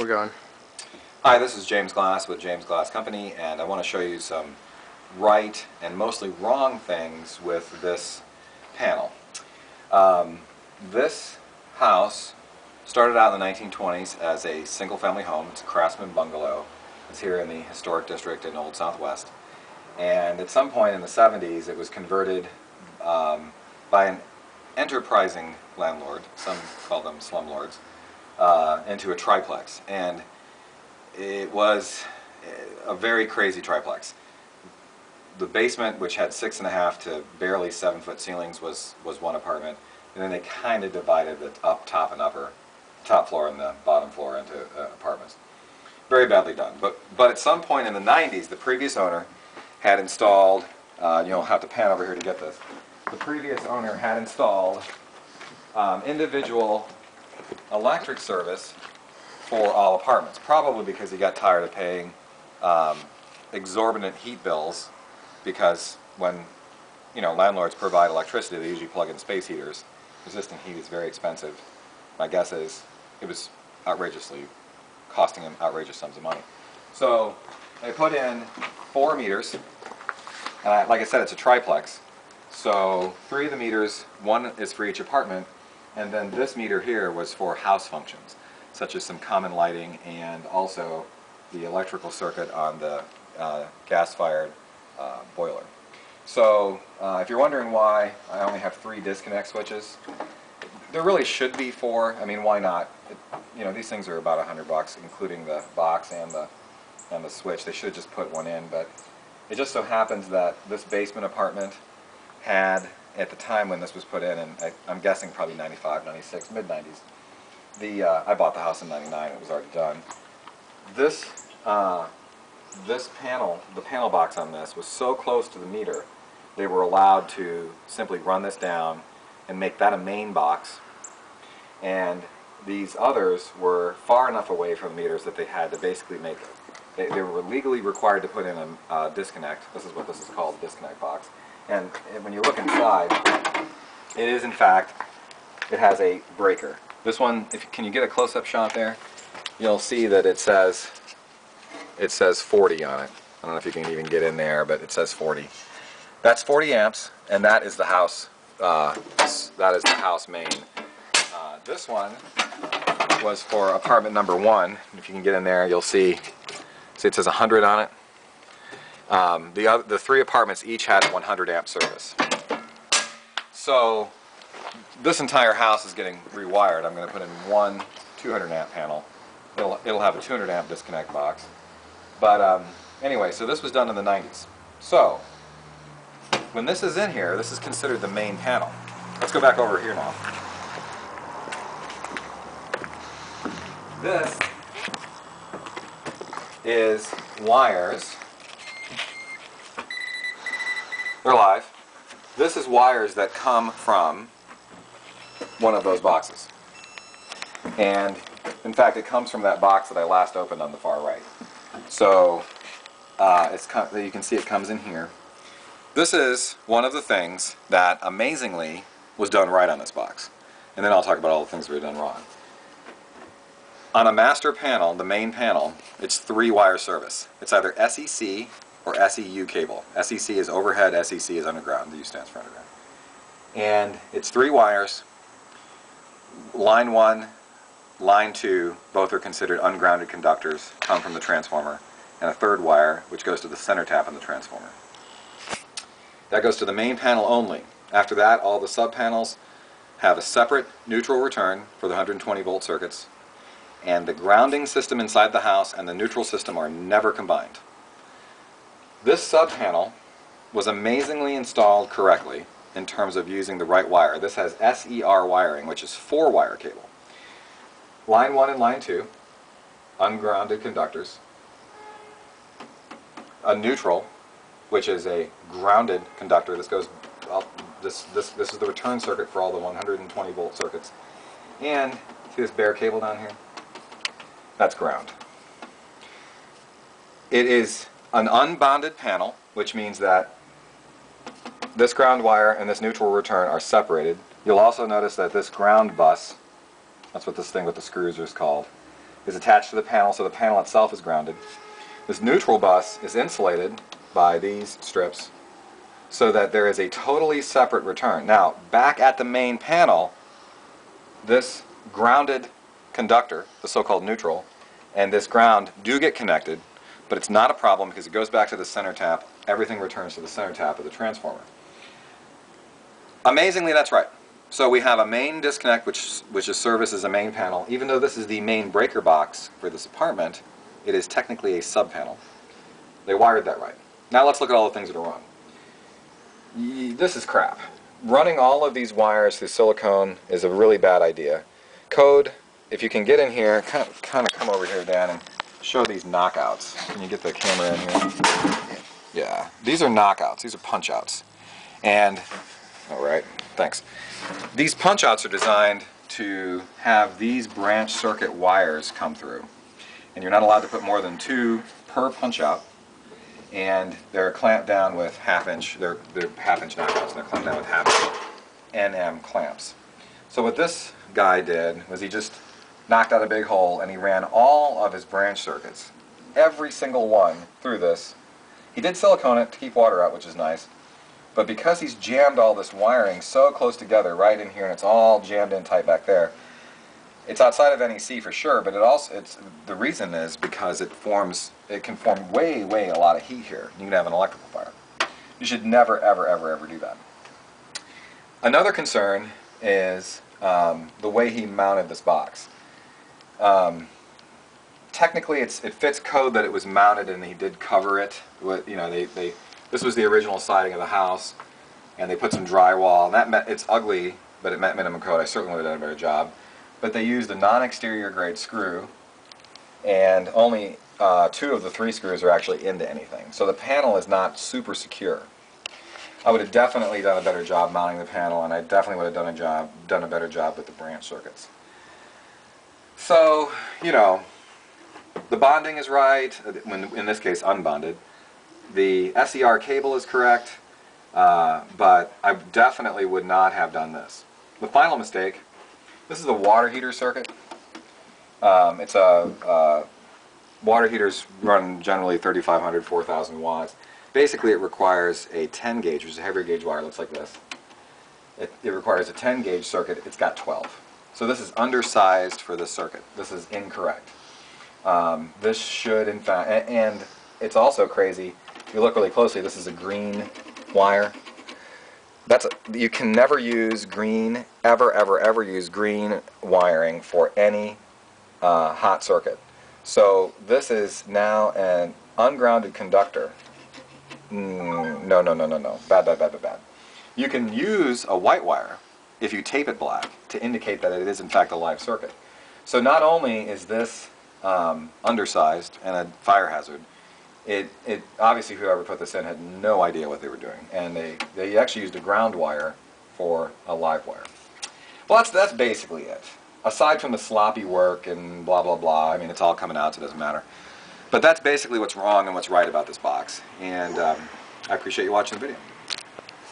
We're going. Hi, this is James Glass with James Glass Company, and I want to show you some right and mostly wrong things with this panel. This house started out in the 1920s as a single-family home. It's a craftsman bungalow. It's here in the historic district in Old Southwest. And at some point in the 70s, it was converted by an enterprising landlord, some call them slumlords, into a triplex. And it was a very crazy triplex. The basement, which had 6.5 to barely 7-foot ceilings, was one apartment, and then they kind of divided the top and top floor and the bottom floor into apartments. Very badly done. But at some point in the 90s, the previous owner had installed, you'll have to pan over here to get this. The previous owner had installed individual electric service for all apartments, probably because he got tired of paying exorbitant heat bills, because when landlords provide electricity, they usually plug in space heaters. Resistant heat is very expensive. My guess is it was costing him outrageous sums of money. So they put in 4 meters. Like I said, it's a triplex. So 3 of the meters, 1 is for each apartment, and then this meter here was for house functions, such as some common lighting and also the electrical circuit on the gas-fired boiler. So if you're wondering why I only have 3 disconnect switches, there really should be 4. I mean, why not? These things are about $100, including the box and the switch. They should have just put 1 in, but it just so happens that this basement apartment had, at the time when this was put in, and I'm guessing probably 95, 96, mid-90s, I bought the house in 99, it was already done. This panel, the panel box on this, was so close to the meter, they were allowed to simply run this down and make that a main box. And these others were far enough away from the meters that they had to basically make it. They were legally required to put in a disconnect. This is what this is called, disconnect box. And when you look inside, it is in fact, it has a breaker. This one, can you get a close-up shot there? You'll see that it says 40 on it. I don't know if you can even get in there, but it says 40. That's 40 amps, and that is the house. That is the house main. This one was for apartment number 1. If you can get in there, you'll see it says 100 on it. The 3 apartments each had 100 amp service. So this entire house is getting rewired. I'm going to put in one 200 amp panel. It'll have a 200 amp disconnect box. But anyway, so this was done in the 90s. So when this is in here, this is considered the main panel. Let's go back over here now. This is wires. They're live. This is wires that come from one of those boxes. And in fact, it comes from that box that I last opened on the far right. So you can see it comes in here. This is one of the things that amazingly was done right on this box. And then I'll talk about all the things that were done wrong. On a master panel, the main panel, it's 3-wire service. It's either SEC or SEU cable. SEC is overhead, SEC is underground. The U stands for underground. And it's 3 wires. Line 1, line 2, both are considered ungrounded conductors, come from the transformer. And a 3rd wire, which goes to the center tap in the transformer. That goes to the main panel only. After that, all the sub-panels have a separate neutral return for the 120 volt circuits, and the grounding system inside the house and the neutral system are never combined. This sub-panel was amazingly installed correctly in terms of using the right wire. This has SER wiring, which is 4-wire cable. Line 1 and line 2, ungrounded conductors. A neutral, which is a grounded conductor. This goes, this is the return circuit for all the 120 volt circuits. And see this bare cable down here? That's ground. It is an unbonded panel, which means that this ground wire and this neutral return are separated. You'll also notice that this ground bus, that's what this thing with the screws is called, is attached to the panel, so the panel itself is grounded. This neutral bus is insulated by these strips so that there is a totally separate return. Now, back at the main panel, this grounded conductor, the so-called neutral, and this ground do get connected, but it's not a problem because it goes back to the center tap. Everything returns to the center tap of the transformer. Amazingly, that's right. So we have a main disconnect which is serviced as a main panel. Even though this is the main breaker box for this apartment, it is technically a sub-panel. They wired that right. Now let's look at all the things that are wrong. This is crap. Running all of these wires through silicone is a really bad idea. Code, if you can get in here, kind of come over here, Dan, and show these knockouts. Can you get the camera in here? Yeah, these are knockouts. These are punch-outs. And, all right, thanks. These punch-outs are designed to have these branch circuit wires come through. And you're not allowed to put more than 2 per punch-out. And they're clamped down with half-inch, they're half-inch knockouts, and they're clamped down with half-inch NM clamps. So what this guy did was he just knocked out a big hole and he ran all of his branch circuits, every single one, through this. He did silicone it to keep water out, which is nice, but because he's jammed all this wiring so close together right in here and it's all jammed in tight back there, it's outside of NEC for sure, but the reason is because it can form way a lot of heat here. You can have an electrical fire. You should never, ever do that. Another concern is the way he mounted this box. Technically, it fits code that it was mounted, and he did cover it with, this was the original siding of the house, and they put some drywall. And it's ugly, but it met minimum code. I certainly would have done a better job. But they used a non-exterior grade screw, and only 2 of the 3 screws are actually into anything. So the panel is not super secure. I would have definitely done a better job mounting the panel, and I definitely would have done a better job with the branch circuits. So, the bonding is right, in this case unbonded. The SER cable is correct, but I definitely would not have done this. The final mistake, this is a water heater circuit. It's a water heaters run generally 3,500, 4,000 watts. Basically, it requires a 10 gauge, which is a heavier gauge wire. It looks like this. It requires a 10 gauge circuit. It's got 12. So this is undersized for this circuit. This is incorrect. This should, in fact, and it's also crazy. If you look really closely, this is a green wire. You can never use green, ever use green wiring for any hot circuit. So this is now an ungrounded conductor. No. Bad. You can use a white wire if you tape it black to indicate that it is in fact a live circuit. So not only is this undersized and a fire hazard, it obviously whoever put this in had no idea what they were doing, and they actually used a ground wire for a live wire. Well, that's basically it. Aside from the sloppy work and blah blah blah, I mean it's all coming out, so it doesn't matter. But that's basically what's wrong and what's right about this box, and I appreciate you watching the video.